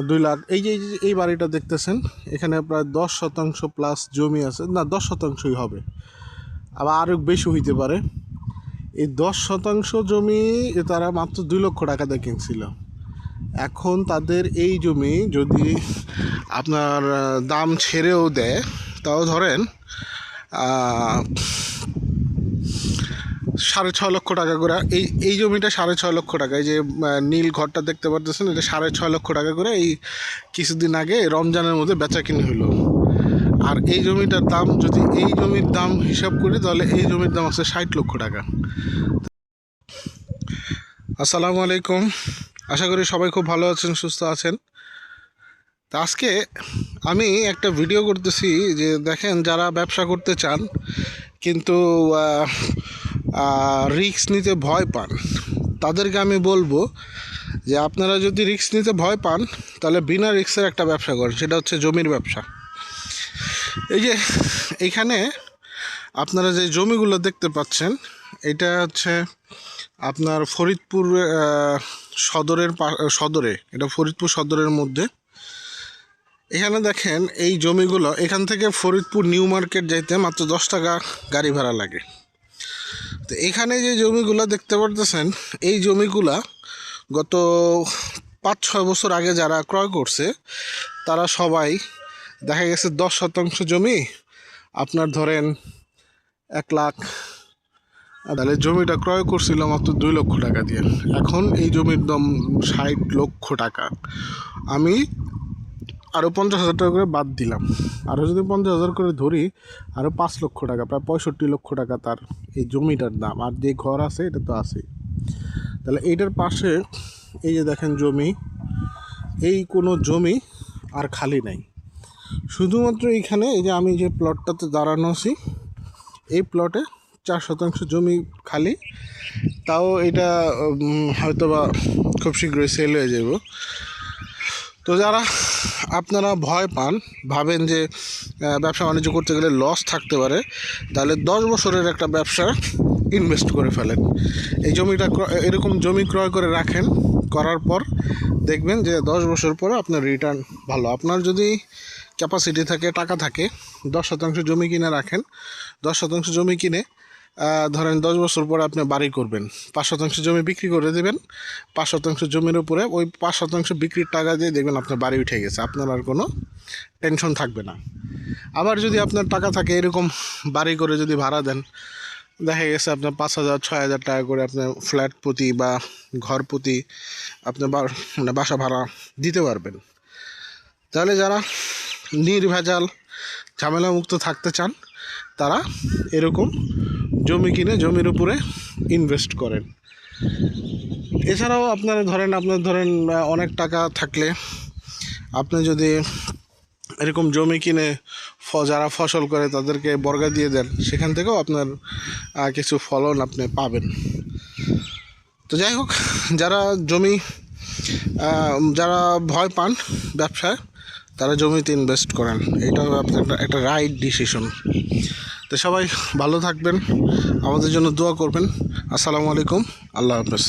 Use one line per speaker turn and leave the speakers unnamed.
2 লাখ। এই বাড়িটা দেখতেছেন, এখানে প্রায় 10% প্লাস জমি আছে, না 10%ই হবে, আবার আরও বেশি হইতে পারে। এই 10% জমি তারা মাত্র 2 লক্ষ টাকা দিয়ে কিনছিল। এখন তাদের এই জমি যদি আপনার দাম ছেড়েও দেয়, তাও ধরেন 6.5 লক্ষ টাকা করে। এই জমিটা 6.5 লক্ষ টাকা। এই যে নীল ঘরটা দেখতে পারতেছেন, এটা 6.5 লক্ষ টাকা করে এই কিছুদিন আগে রমজানের মধ্যে বেচা কিনে হইলো। আর এই জমিটার দাম, যদি এই জমির দাম হিসাব করি, তাহলে এই জমির দাম আছে 60 লক্ষ টাকা। আসসালামু আলাইকুম, আশা করি সবাই খুব ভালো আছেন, সুস্থ আছেন। তা আজকে আমি একটা ভিডিও করতেছি যে দেখেন, যারা ব্যবসা করতে চান কিন্তু রিস্ক নিতে ভয় পান, তাদেরকে আমি বলবো যে আপনারা যদি রিস্ক নিতে ভয় পান, তাহলে বিনা রিস্কের একটা ব্যবসা করেন, সেটা হচ্ছে জমির ব্যবসা। এই যে এইখানে আপনারা যে জমিগুলো দেখতে পাচ্ছেন, এটা হচ্ছে আপনার ফরিদপুর সদরে, এটা ফরিদপুর সদরের মধ্যে। এখানে দেখেন এই জমিগুলো, এখান থেকে ফরিদপুর নিউ মার্কেট যাইতে মাত্র 10 টাকা গাড়ি ভাড়া লাগে। তো এখানে যে জমিগুলো দেখতে পারতেছেন, এই জমিগুলা গত 5-6 বছর আগে যারা ক্রয় করছে, তারা সবাই দেখা গেছে 10% জমি আপনার ধরেন 1 লাখ, তাহলে জমিটা ক্রয় করছিল মাত্র 2 লক্ষ টাকা দিয়ে। এখন এই জমির দাম 60 লক্ষ টাকা। আমি আরও 50,000 টাকা করে বাদ দিলাম, আরও যদি 50,000 করে ধরি, আরও 5 লক্ষ টাকা, প্রায় 65 লক্ষ টাকা তার এই জমিটার দাম। আর যে ঘর আছে এটা তো আছেই। তাহলে এইটার পাশে এই যে দেখেন জমি, এই কোনো জমি আর খালি নাই। শুধুমাত্র এইখানে এই যে আমি যে প্লটটাতে দাঁড়ানো আছি, এই প্লটে 4% জমি খালি। তাও এটা হয়তো বা খুব শীঘ্রই সেল হয়ে যাব। তো যারা আপনারা ভয় পান, ভাবেন যে ব্যবসা বাণিজ্য করতে গেলে লস থাকতে পারে, তাহলে 10 বছরের একটা ব্যবসা ইনভেস্ট করে ফেলেন। এই জমিটা এরকম জমি ক্রয় করে রাখেন, করার পর দেখবেন যে 10 বছর পরে আপনার রিটার্ন ভালো। আপনার যদি ক্যাপাসিটি থাকে, টাকা থাকে, 10% জমি কিনে রাখেন। 10% জমি কিনে ধরেন 10 বছর পরে আপনি বাড়ি করবেন, 5% জমি বিক্রি করে দেবেন। 5% জমির উপরে ওই 5% বিক্রির টাকা দিয়ে দেখবেন আপনার বাড়ি উঠে গেছে, আপনার আর কোনো টেনশন থাকবে না। আবার যদি আপনার টাকা থাকে, এরকম বাড়ি করে যদি ভাড়া দেন, দেখা গেছে আপনার 5,000-6,000 টাকা করে আপনার ফ্ল্যাট প্রতি বা ঘর প্রতি আপনি মানে বাসা ভাড়া দিতে পারবেন। তাহলে যারা নির্ভেজাল ঝামেলামুক্ত থাকতে চান, তারা এরকম জমি কিনে জমির উপরে ইনভেস্ট করেন। এছাড়াও আপনার ধরেন অনেক টাকা থাকলে আপনি যদি এরকম জমি কিনে যারা ফসল করে তাদেরকে বর্গা দিয়ে দেন, সেখান থেকেও আপনার কিছু ফলন আপনি পাবেন। তো যাই হোক, যারা ভয় পান ব্যবসায়, তারা জমিতে ইনভেস্ট করেন, এটা হবে আপনার একটা রাইট ডিসিশন। তো সবাই ভালো থাকবেন, আমাদের জন্য দোয়া করবেন। আসসালামু আলাইকুম, আল্লাহ হাফেজ।